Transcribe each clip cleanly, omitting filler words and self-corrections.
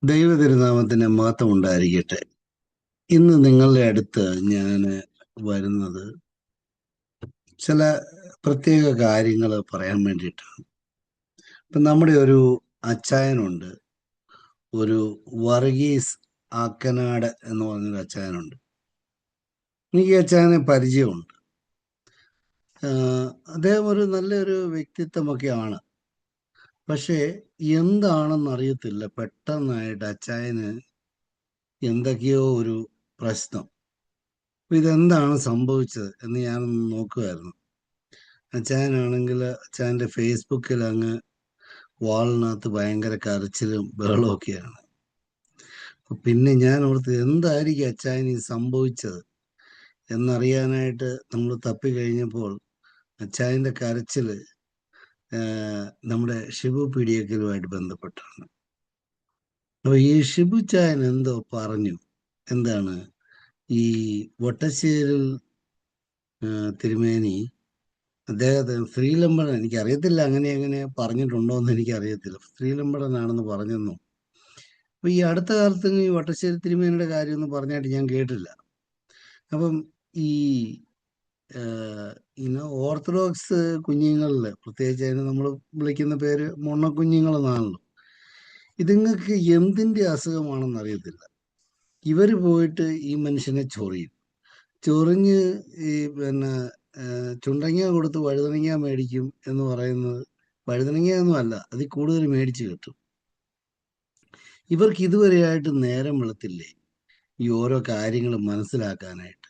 ദൈവതിരുനാമത്തിന് മഹത്വം ഉണ്ടായിരിക്കട്ടെ. ഇന്ന് നിങ്ങളുടെ അടുത്ത് ഞാൻ വരുന്നത് ചില പ്രത്യേക കാര്യങ്ങൾ പറയാൻ വേണ്ടിയിട്ടാണ്. ഇപ്പം നമ്മുടെ ഒരു അച്ചായനുണ്ട്, ഒരു വർഗീസ് ആക്കനാട് എന്ന് പറഞ്ഞൊരു അച്ചായനുണ്ട്. എനിക്ക് ഈ അച്ചായനെ പരിചയമുണ്ട്. അദ്ദേഹം ഒരു നല്ലൊരു വ്യക്തിത്വമൊക്കെയാണ്. പക്ഷേ എന്താണെന്ന് അറിയത്തില്ല, പെട്ടെന്നായിട്ട് അച്ചായന് എന്തൊക്കെയോ ഒരു പ്രശ്നം. ഇതെന്താണ് സംഭവിച്ചത് എന്ന് ഞാനൊന്ന് നോക്കുമായിരുന്നു. അച്ചായനാണെങ്കിൽ അച്ചായൻ്റെ ഫേസ്ബുക്കിൽ അങ്ങ് വാളിനകത്ത് ഭയങ്കര കരച്ചിലും ബഹളവും ഒക്കെയാണ്. പിന്നെ ഞാൻ ഓർത്ത് എന്തായിരിക്കും അച്ചായന് ഈ സംഭവിച്ചത് എന്നറിയാനായിട്ട് നമ്മൾ തപ്പിക്കഴിഞ്ഞപ്പോൾ അച്ചായൻ്റെ കരച്ചിൽ നമ്മുടെ ഷിബു പീഡിയക്കലുമായിട്ട് ബന്ധപ്പെട്ടാണ്. അപ്പോൾ ഈ ഷിബു ചായൻ എന്തോ പറഞ്ഞു. എന്താണ് ഈ വട്ടശ്ശേരിൽ തിരുമേനി അദ്ദേഹത്തിന് ശ്രീലമ്പടൻ, എനിക്കറിയത്തില്ല അങ്ങനെ പറഞ്ഞിട്ടുണ്ടോ എന്ന് എനിക്കറിയത്തില്ല, ശ്രീലമ്പടനാണെന്ന് പറഞ്ഞെന്നു. അപ്പൊ ഈ അടുത്ത കാലത്ത് ഈ വട്ടശ്ശേരി തിരുമേനിയുടെ കാര്യമൊന്നും പറഞ്ഞായിട്ട് ഞാൻ കേട്ടില്ല. അപ്പം ഈ ഓർത്തഡോക്സ് കുഞ്ഞുങ്ങളിൽ, പ്രത്യേകിച്ച് അതിന് നമ്മൾ വിളിക്കുന്ന പേര് മൊണ്ണക്കുഞ്ഞുങ്ങളെന്നാണല്ലോ, ഇതുങ്ങൾക്ക് എന്തിൻ്റെ അസുഖമാണെന്ന് അറിയത്തില്ല. ഇവർ പോയിട്ട് ഈ മനുഷ്യനെ ചൊറിഞ്ഞ് ഈ ചുണ്ടങ്ങ കൊടുത്ത് വഴുതനങ്ങ മേടിക്കും എന്ന് പറയുന്നത് വഴുതനങ്ങ ഒന്നും അല്ല, അതിൽ കൂടുതൽ മേടിച്ച് കിട്ടും. ഇവർക്ക് ഇതുവരെയായിട്ട് നേരം വെളുത്തില്ലേ ഈ ഓരോ കാര്യങ്ങൾ മനസ്സിലാക്കാനായിട്ട്?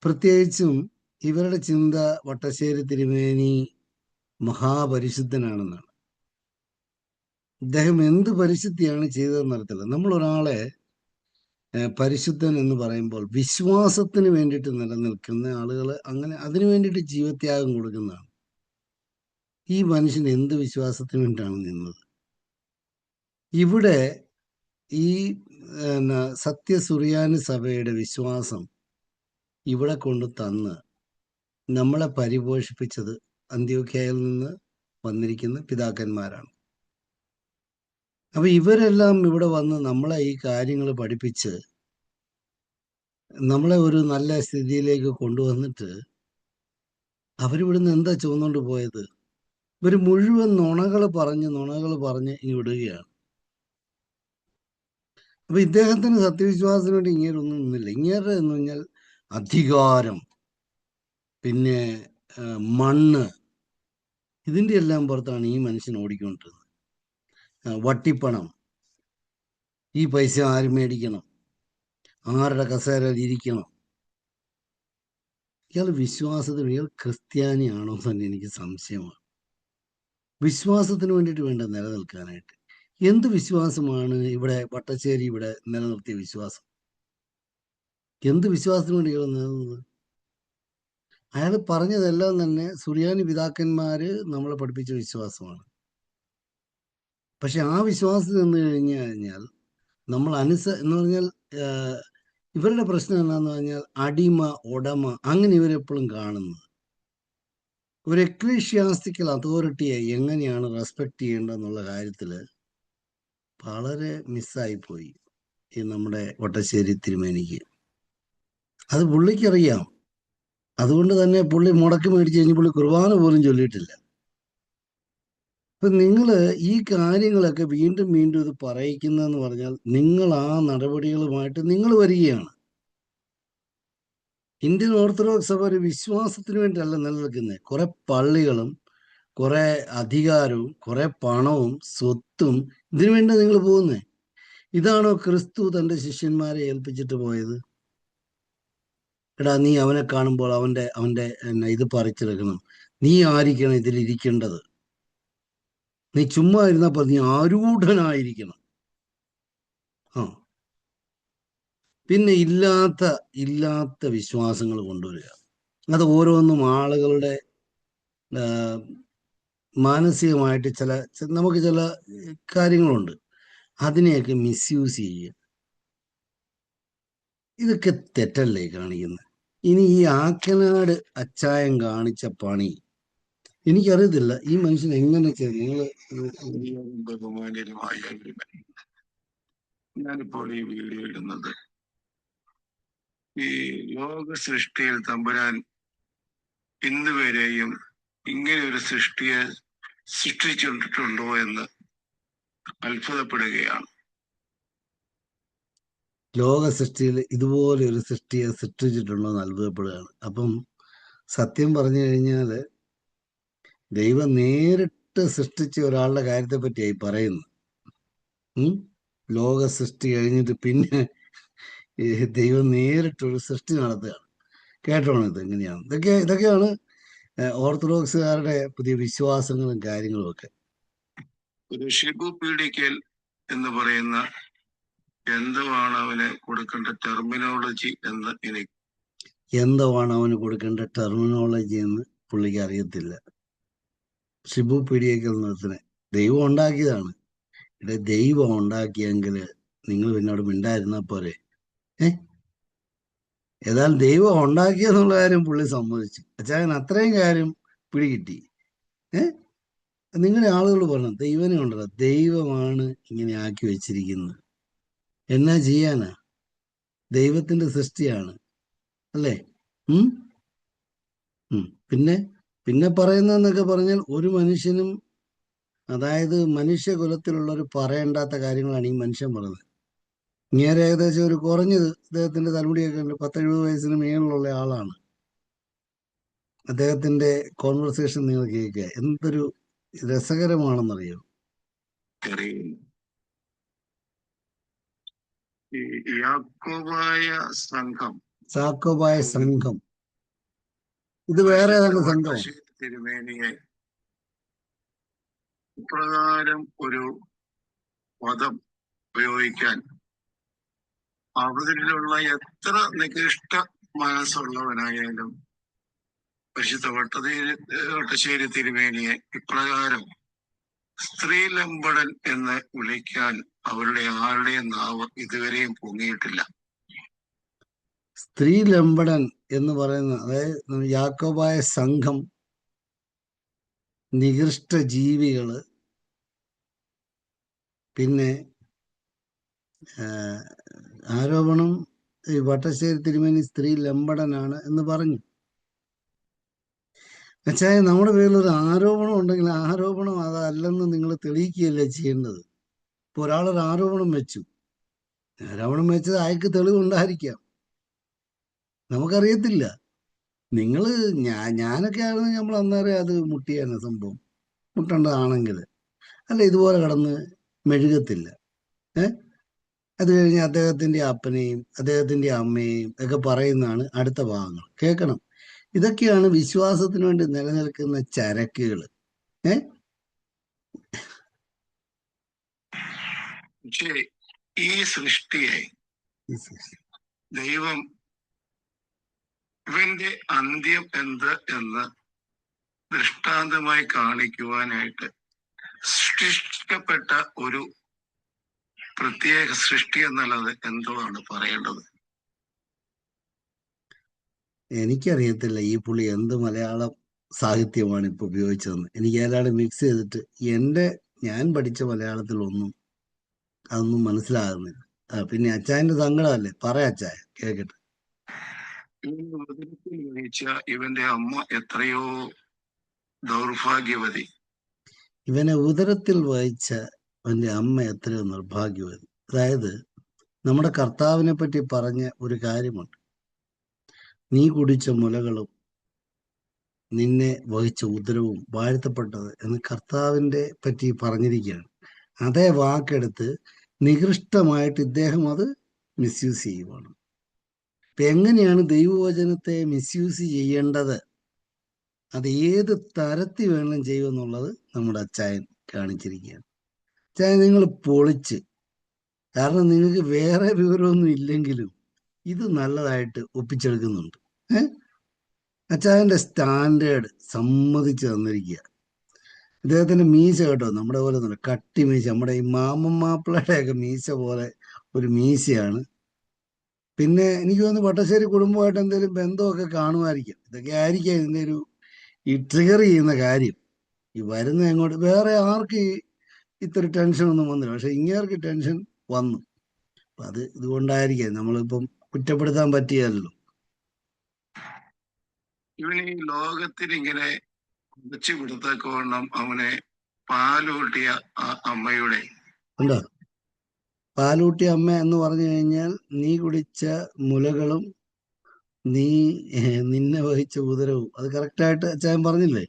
പ്രത്യേകിച്ചും ഇവരുടെ ചിന്ത വട്ടശ്ശേരി തിരുമേനി മഹാപരിശുദ്ധനാണെന്നാണ്. ഇദ്ദേഹം എന്ത് പരിശുദ്ധിയാണ് ചെയ്തതെന്ന് അറിയത്തില്ല. നമ്മൾ ഒരാളെ പരിശുദ്ധൻ എന്ന് പറയുമ്പോൾ വിശ്വാസത്തിന് വേണ്ടിയിട്ട് നിലനിൽക്കുന്ന ആളുകൾ, അങ്ങനെ അതിനു വേണ്ടിയിട്ട് ജീവത്യാഗം കൊടുക്കുന്നതാണ്. ഈ മനുഷ്യൻ എന്ത് വിശ്വാസത്തിന് വേണ്ടിയിട്ടാണ് നിന്നത്? ഇവിടെ ഈ സത്യസുറിയാനി സഭയുടെ വിശ്വാസം ഇവിടെ കൊണ്ട് തന്ന് നമ്മളെ പരിപോഷിപ്പിച്ചത് അന്ത്യോക്യയിൽ നിന്ന് വന്നിരിക്കുന്ന പിതാക്കന്മാരാണ്. അപ്പൊ ഇവരെല്ലാം ഇവിടെ വന്ന് നമ്മളെ ഈ കാര്യങ്ങൾ പഠിപ്പിച്ച് നമ്മളെ ഒരു നല്ല സ്ഥിതിയിലേക്ക് കൊണ്ടുവന്നിട്ട് അവരിവിടുന്ന് എന്താ ചുവന്നുകൊണ്ട് പോയത്? ഇവർ മുഴുവൻ നുണകൾ പറഞ്ഞ് ഇനി വിടുകയാണ്. അപ്പൊ ഇദ്ദേഹത്തിന് സത്യവിശ്വാസത്തിന് വേണ്ടി ഇങ്ങേരൊന്നും നിന്നില്ല. ഇങ്ങേരുടെ എന്ന് പറഞ്ഞാൽ അധികാരം, പിന്നെ മണ്ണ്, ഇതിൻ്റെ എല്ലാം പുറത്താണ് ഈ മനുഷ്യൻ ഓടിക്കൊണ്ടിരുന്നത്. വട്ടിപ്പണം, ഈ പൈസ ആര് മേടിക്കണം, ആരുടെ കസേരയിൽ ഇരിക്കണം. ഇയാൾ വിശ്വാസത്തിന്, ഇയാൾ ക്രിസ്ത്യാനിയാണോ തന്നെ എനിക്ക് സംശയമാണ്. വിശ്വാസത്തിന് വേണ്ടിയിട്ട് വേണ്ട നിലനിൽക്കാനായിട്ട്. എന്ത് വിശ്വാസമാണ് ഇവിടെ വട്ടശ്ശേരി ഇവിടെ നിലനിർത്തിയ വിശ്വാസം? എന്ത് വിശ്വാസത്തിന് വേണ്ടി ഇയാൾ നിലനിന്നത്? അയാൾ പറഞ്ഞതെല്ലാം തന്നെ സുറിയാനി പിതാക്കന്മാര് നമ്മളെ പഠിപ്പിച്ച വിശ്വാസമാണ്. പക്ഷെ ആ വിശ്വാസത്തിൽ നിന്ന് കഴിഞ്ഞാൽ നമ്മൾ എന്ന് പറഞ്ഞാൽ ഇവരുടെ പ്രശ്നം എന്താണെന്ന് പറഞ്ഞാൽ അടിമ ഉടമ അങ്ങനെ ഇവരെപ്പോഴും കാണുന്നത്. ഒരു എക്ലീഷ്യാസ്റ്റിക്കൽ അതോറിറ്റിയെ എങ്ങനെയാണ് റെസ്പെക്ട് ചെയ്യേണ്ടതെന്നുള്ള കാര്യത്തിൽ വളരെ മിസ്സായിപ്പോയി ഈ നമ്മുടെ വട്ടശ്ശേരി തിരുമേനിക്ക്. അത് പുള്ളിക്കറിയാം. അതുകൊണ്ട് തന്നെ പുള്ളി മുടക്ക് മേടിച്ച് കഴിഞ്ഞ് പുള്ളി കുർബാന പോലും ചൊല്ലിയിട്ടില്ല. ഇപ്പൊ നിങ്ങൾ ഈ കാര്യങ്ങളൊക്കെ വീണ്ടും വീണ്ടും ഇത് പറയിക്കുന്നതെന്ന് പറഞ്ഞാൽ നിങ്ങൾ ആ നടപടികളുമായിട്ട് നിങ്ങൾ വരികയാണ്. ഇന്ത്യൻ ഓർത്തഡോക്സ് സഭ ഒരു വിശ്വാസത്തിന് വേണ്ടിയല്ല നിലനിൽക്കുന്നത്. കുറെ പള്ളികളും കുറെ അധികാരവും കുറെ പണവും സ്വത്തും ഇതിനു വേണ്ടി നിങ്ങൾ പോകുന്നേ. ഇതാണോ ക്രിസ്തു തൻ്റെ ശിഷ്യന്മാരെ ഏൽപ്പിച്ചിട്ട് പോയത്? എടാ, നീ അവനെ കാണുമ്പോൾ അവൻ്റെ അവൻ്റെ ഇത് പറിച്ചെടുക്കണം, നീ ആയിരിക്കണം ഇതിലിരിക്കേണ്ടത്, നീ ചുമ്മാ ഇരുന്നപ്പോൾ നീ ആരൂഢനായിരിക്കണം. ആ, പിന്നെ ഇല്ലാത്ത വിശ്വാസങ്ങൾ കൊണ്ടുവരിക. അത് ഓരോന്നും ആളുകളുടെ മാനസികമായിട്ട് നമുക്ക് ചില കാര്യങ്ങളുണ്ട്, അതിനെയൊക്കെ മിസ്യൂസ് ചെയ്യുക. ഇതൊക്കെ തെറ്റല്ലേ കാണിക്കുന്നത്? ഇനി ഈ ആക്കനാട് അച്ചായൻ കാണിച്ച പണി എനിക്കറിയത്തില്ല ഈ മനുഷ്യൻ എങ്ങനെ നിങ്ങൾ ബഹുമാന്യരുമായ ഞാനിപ്പോൾ ഈ വീഡിയോ ഇടുന്നത് ഈ ലോക സൃഷ്ടിയിൽ തമ്പുരാൻ ഇന്ന് വരെയും ഇങ്ങനെ ഒരു സൃഷ്ടിയെ സൃഷ്ടിച്ചിട്ടുണ്ടോ എന്ന് അത്ഭുതപ്പെടുകയാണ്. ലോക സൃഷ്ടിയിൽ ഇതുപോലെ ഒരു സൃഷ്ടിയെ സൃഷ്ടിച്ചിട്ടുണ്ടോ എന്ന് അത്ഭുതപ്പെടുകയാണ്. അപ്പം സത്യം പറഞ്ഞു കഴിഞ്ഞാൽ ദൈവം നേരിട്ട് സൃഷ്ടിച്ച ഒരാളുടെ കാര്യത്തെ പറ്റിയായി പറയുന്നത്. ലോക സൃഷ്ടി കഴിഞ്ഞിട്ട് പിന്നെ ഈ ദൈവം നേരിട്ടൊരു സൃഷ്ടി നടത്തുകയാണ്. കേട്ടോണം ഇത് എങ്ങനെയാണ്. ഇതൊക്കെയാണ് ഓർത്തഡോക്സുകാരുടെ പുതിയ വിശ്വാസങ്ങളും കാര്യങ്ങളും ഒക്കെ. ഒരു ഷിബു പീഡിക്കൽ എന്ന് പറയുന്ന എന്തുവാണ് അവന് കൊടുക്കേണ്ട ടെർമിനോളജി എന്ന് എനിക്ക് എന്തുവാണ് അവന് കൊടുക്കേണ്ട ടെർമിനോളജി എന്ന് പുള്ളിക്ക് അറിയത്തില്ല. ഷിബു പീഡിയക്കൽ നിർത്തനെ ദൈവം ഉണ്ടാക്കിയതാണ്. ഇവിടെ ദൈവം ഉണ്ടാക്കിയെങ്കിൽ നിങ്ങൾ പിന്നോട് മിണ്ടായിരുന്നാൽ പോരെ. ഏതായാലും ദൈവം ഉണ്ടാക്കിയെന്നുള്ള കാര്യം പുള്ളി സമ്മതിച്ചു. അച്ചായൻ അത്രയും കാര്യം പിടികിട്ടി. നിങ്ങളുടെ ആളുകൾ പറഞ്ഞു ദൈവനെ ഉണ്ടല്ലോ, ദൈവമാണ് ഇങ്ങനെ ആക്കി വെച്ചിരിക്കുന്നത്. എന്നാ ചെയ്യാനാ? ദൈവത്തിന്റെ സൃഷ്ടിയാണ് അല്ലേ? പിന്നെ പറയുന്നതെന്നൊക്കെ പറഞ്ഞാൽ ഒരു മനുഷ്യനും, അതായത് മനുഷ്യകുലത്തിലുള്ളവർ പറയേണ്ടാത്ത കാര്യങ്ങളാണ് ഈ മനുഷ്യൻ പറഞ്ഞത്. ഇങ്ങനെ ഏകദേശം ഒരു കുറഞ്ഞത് അദ്ദേഹത്തിന്റെ തലമുടിയൊക്കെ ഉണ്ട്, 10-70 വയസ്സിന് മേളിലുള്ള ആളാണ്. അദ്ദേഹത്തിന്റെ കോൺവെർസേഷൻ നിങ്ങൾ കേൾക്കുക, എന്തൊരു രസകരമാണെന്നറിയോ. യാക്കോബായ സംഘം ഇത് വേറെ ഏതാണ്ട് സംഘം. തിരുമേനിയെ ഇപ്രകാരം ഒരു പദം ഉപയോഗിക്കാൻ അവരിലുള്ള എത്ര നികൃഷ്ട മനസ്സുള്ളവനായാലും പരിശുദ്ധ വട്ടശ്ശേരി തിരുമേനിയെ ഇപ്രകാരം സ്ത്രീലമ്പടൻ എന്ന് വിളിക്കാൻ അവരുടെ ആരുടെയും നാവ് ഇതുവരെയും പൊങ്ങിയിട്ടില്ല. സ്ത്രീലമ്പടൻ എന്ന് പറയുന്ന, അതായത് യാക്കോബായ സംഘം, നികൃഷ്ട ജീവികള്, പിന്നെ ആരോപണം ഈ വട്ടശ്ശേരി തിരുമേനി സ്ത്രീ ലമ്പടനാണ് എന്ന് പറഞ്ഞു. അച്ഛായ നമ്മുടെ പേരിലൊരു ആരോപണം ഉണ്ടെങ്കിൽ ആരോപണം അതല്ലെന്ന് നിങ്ങൾ തെളിയിക്കുകയല്ലേ ചെയ്യേണ്ടത്. ഇപ്പൊ ഒരാളൊരു ആരോപണം വെച്ചു, ആരോപണം വെച്ചത് അയാൾക്ക് തെളിവുണ്ടായിരിക്കാം, നമുക്കറിയത്തില്ല. ഞാനൊക്കെ ആണെങ്കിൽ നമ്മൾ അന്നേരം അത് മുട്ടിയാണ് സംഭവം. മുട്ടേണ്ടതാണെങ്കിൽ അല്ല, ഇതുപോലെ കടന്ന് മെഴുകത്തില്ല. അത് കഴിഞ്ഞ് അദ്ദേഹത്തിന്റെ അപ്പനെയും അദ്ദേഹത്തിന്റെ അമ്മയെയും ഒക്കെ പറയുന്നതാണ് അടുത്ത ഭാഗങ്ങൾ. കേൾക്കണം. ഇതൊക്കെയാണ് വിശ്വാസത്തിന് വേണ്ടി നിലനിൽക്കുന്ന ചരക്കുകൾ. ഈ സൃഷ്ടിയെ ദൈവം ഇവന്റെ അന്ത്യം എന്ത് എന്ന് ദൃഷ്ടാന്തമായി കാണിക്കുവാനായിട്ട് സൃഷ്ടിക്കപ്പെട്ട ഒരു പ്രത്യേക സൃഷ്ടി എന്നുള്ളത് എന്താണ് പറയേണ്ടത്? എനിക്കറിയത്തില്ല ഈ പുള്ളി എന്ത് മലയാളം സാഹിത്യമാണ് ഇപ്പൊ ഉപയോഗിച്ചതെന്ന്. എനിക്ക് ഏതാണ്ട് മിക്സ് ചെയ്തിട്ട് ഞാൻ പഠിച്ച മലയാളത്തിലൊന്നും അതൊന്നും മനസ്സിലാകുന്നില്ല. പിന്നെ അച്ചായന്റെ സങ്കടമല്ലേ, പറയാ അച്ചായ കേക്കട്ടെ. ഇവന്റെ അമ്മ എത്രയോ ദൗർഭാഗ്യവതി. ഇവനെ ഉദരത്തിൽ വഹിച്ച അവന്റെ അമ്മ എത്രയോ നിർഭാഗ്യവതി. അതായത് നമ്മുടെ കർത്താവിനെ പറ്റി പറഞ്ഞ ഒരു കാര്യമുണ്ട്, നീ കുടിച്ച മുലകളും നിന്നെ വഹിച്ച ഉദരവും വാഴ്ത്തപ്പെട്ടത് എന്ന് കർത്താവിന്റെ പറ്റി പറഞ്ഞിരിക്കുകയാണ്. അതേ വാക്കെടുത്ത് നികൃഷ്ടമായിട്ട് ഇദ്ദേഹം അത് മിസ്യൂസ് ചെയ്യുവാണ്. ഇപ്പൊ എങ്ങനെയാണ് ദൈവവചനത്തെ മിസ്യൂസ് ചെയ്യേണ്ടത്, അത് ഏത് തരത്തിൽ വേണം ചെയ്യുമെന്നുള്ളത് നമ്മുടെ അച്ചായൻ കാണിച്ചിരിക്കുകയാണ്. അച്ചായൻ നിങ്ങൾ പൊളിച്ച്, കാരണം നിങ്ങൾക്ക് വേറെ വിവരമൊന്നും ഇല്ലെങ്കിലും ഇത് നല്ലതായിട്ട് ഒപ്പിച്ചെടുക്കുന്നുണ്ട്. അച്ചായന്റെ സ്റ്റാൻഡേർഡ് സമ്മതിച്ചു തന്നിരിക്കുക. ഇദ്ദേഹത്തിന്റെ മീശ കേട്ടോ നമ്മുടെ പോലെ ഒന്നുമില്ല, കട്ടി മീശ, നമ്മുടെ ഈ മാമൻ മാപ്പിളയുടെയൊക്കെ മീശ പോലെ ഒരു മീശയാണ്. പിന്നെ എനിക്ക് തോന്നുന്നു വട്ടശ്ശേരി കുടുംബമായിട്ട് എന്തെങ്കിലും ബന്ധമൊക്കെ കാണുമായിരിക്കും. ഇതൊക്കെ ആയിരിക്കാം ഇതിന്റെ ഒരു ഈ ട്രിഗർ ചെയ്യുന്ന കാര്യം, ഈ വരുന്ന അങ്ങോട്ട് വേറെ ആർക്ക് ഇത്ര ടെൻഷൻ ഒന്നും വന്നില്ല, പക്ഷെ ഇങ്ങേർക്ക് ടെൻഷൻ വന്നു. അപ്പൊ അത് ഇതുകൊണ്ടായിരിക്കാം, നമ്മളിപ്പം കുറ്റപ്പെടുത്താൻ പറ്റിയല്ലോ. ഇവന് ഈ ലോകത്തിന് ഇങ്ങനെ വെച്ചു കൊടുത്തക്കോണം അവനെ പാലൂട്ടിയ ആ അമ്മയുടെ ഉണ്ടോ? പാലൂട്ടി അമ്മ എന്ന് പറഞ്ഞു കഴിഞ്ഞാൽ നീ കുടിച്ച മുലകളും നീ നിന്നെ വഹിച്ച ഉദരവും, അത് കറക്റ്റായിട്ട് അച്ചായൻ പറഞ്ഞില്ലേ?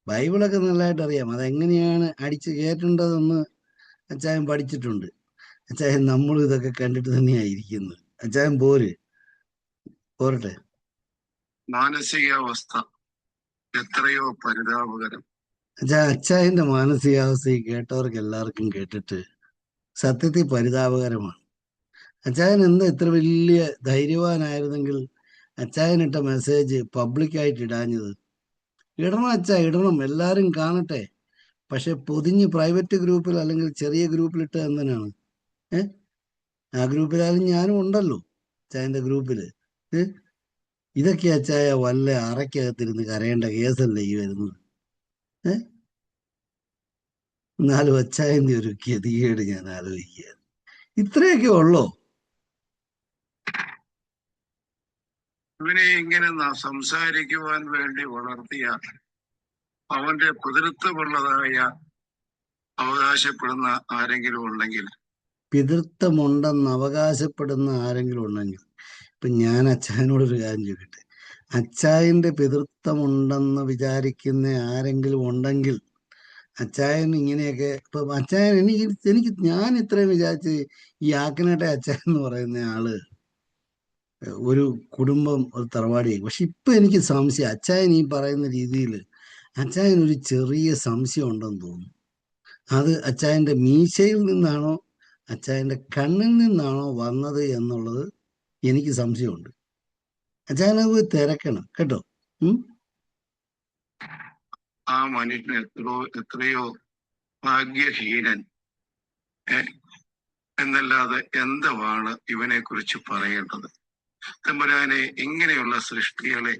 ബൈബിളൊക്കെ നല്ലതായിട്ട് അറിയാം, അതെങ്ങനെയാണ് അടിച്ചു കയറ്റേണ്ടതെന്ന് അച്ചായൻ പഠിച്ചിട്ടുണ്ട്. അച്ചായൻ നമ്മൾ ഇതൊക്കെ കണ്ടിട്ട് തന്നെയായിരിക്കുന്നത്. അച്ചായൻ പോരട്ടെ. മാനസികാവസ്ഥ എത്രയോ പരിതാപകരം. അച്ചായന്റെ മാനസികാവസ്ഥ ഈ കേട്ടവർക്ക് എല്ലാവർക്കും കേട്ടിട്ട് സത്യത്തിൽ പരിതാപകരമാണ്. അച്ചായൻ എന്താ ഇത്ര വലിയ ധൈര്യവാനായിരുന്നെങ്കിൽ അച്ചായൻ ഇട്ട മെസ്സേജ് പബ്ലിക്കായിട്ട് ഇടാഞ്ഞത്? ഇടണം അച്ഛാ, ഇടണം, എല്ലാരും കാണട്ടെ. പക്ഷെ പൊതിഞ്ഞ് പ്രൈവറ്റ് ഗ്രൂപ്പിൽ അല്ലെങ്കിൽ ചെറിയ ഗ്രൂപ്പിലിട്ട് എന്തിനാണ്? ആ ഗ്രൂപ്പിലായാലും ഞാനും ഉണ്ടല്ലോ, അച്ചായന്റെ ഗ്രൂപ്പില്. ഇതൊക്കെ അച്ചായ വല്ല അറയ്ക്കകത്തിരുന്ന് കരയേണ്ട കേസല്ലേ ഈ വരുന്നത്? എന്നാലും അച്ചായന്റെ ഒരു ഗതികേട് ഞാൻ ആലോചിക്കുക. ഇത്രയൊക്കെ ഉള്ളോ? ഇവനെ ഇങ്ങനെ സംസാരിക്കുവാൻ വേണ്ടി വളർത്തിയ അവന്റെ പിതൃത്വമുള്ളതായ അവകാശപ്പെടുന്ന ആരെങ്കിലും ഉണ്ടെങ്കിൽ, പിതൃത്വമുണ്ടെന്ന് അവകാശപ്പെടുന്ന ആരെങ്കിലും ഉണ്ടെങ്കിൽ, ഇപ്പൊ ഞാൻ അച്ചായനോടൊരു കാര്യം ചോദിക്കട്ടെ, അച്ചായന്റെ പിതൃത്വമുണ്ടെന്ന് വിചാരിക്കുന്ന ആരെങ്കിലും ഉണ്ടെങ്കിൽ അച്ചായൻ ഇങ്ങനെയൊക്കെ ഇപ്പൊ അച്ചായൻ എനിക്ക് ഞാൻ ഇത്രയും വിചാരിച്ച് ഈ ആക്കനട്ടെ അച്ചായൻ എന്ന് പറയുന്ന ആള് ഒരു കുടുംബം, ഒരു തറവാടിയായി. പക്ഷെ ഇപ്പൊ എനിക്ക് സംശയം, അച്ചായൻ ഈ പറയുന്ന രീതിയിൽ അച്ചായൻ ഒരു ചെറിയ സംശയം ഉണ്ടെന്ന് തോന്നുന്നു. അത് അച്ചായന്റെ മീശയിൽ നിന്നാണോ അച്ചായന്റെ കണ്ണിൽ നിന്നാണോ വന്നത് എന്നുള്ളത് എനിക്ക് സംശയമുണ്ട്. അച്ചായനെ പോയി തിരക്കണം കേട്ടോ. ആ മനുഷ്യൻ എത്രയോ ഭാഗ്യഹീനൻ എന്നല്ലാതെ എന്താണ് ഇവനെ കുറിച്ച് പറയേണ്ടത്? തമ്പുരാനെ, ഇങ്ങനെയുള്ള സൃഷ്ടികളെ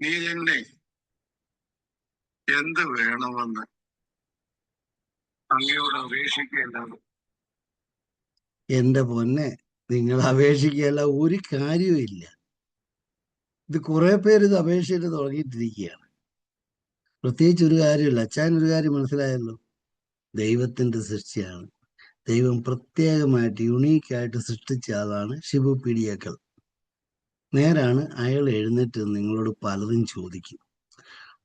നീ തന്നെ എന്ത് വേണമെന്ന് അങ്ങയോട് അപേക്ഷിക്കുകയല്ലാതെ. എന്റെ പൊന്നെ, നിങ്ങൾ അപേക്ഷിക്കുകയല്ല, ഒരു കാര്യവും ഇല്ല. ഇത് കുറെ പേര് ഇത് അപേക്ഷിച്ചിട്ട് തുടങ്ങിയിട്ടിരിക്കുകയാണ്. പ്രത്യേകിച്ച് ഒരു കാര്യമില്ല. അച്ചായൻ ഒരു കാര്യം മനസ്സിലായല്ലോ, ദൈവത്തിന്റെ സൃഷ്ടിയാണ്. ദൈവം പ്രത്യേകമായിട്ട് യുണീക്കായിട്ട് സൃഷ്ടിച്ച ആളാണ് ഷിബു പീഡിയക്കൽ. നേരാണ്, അയാൾ എഴുന്നേറ്റ് നിങ്ങളോട് പലതും ചോദിക്കും.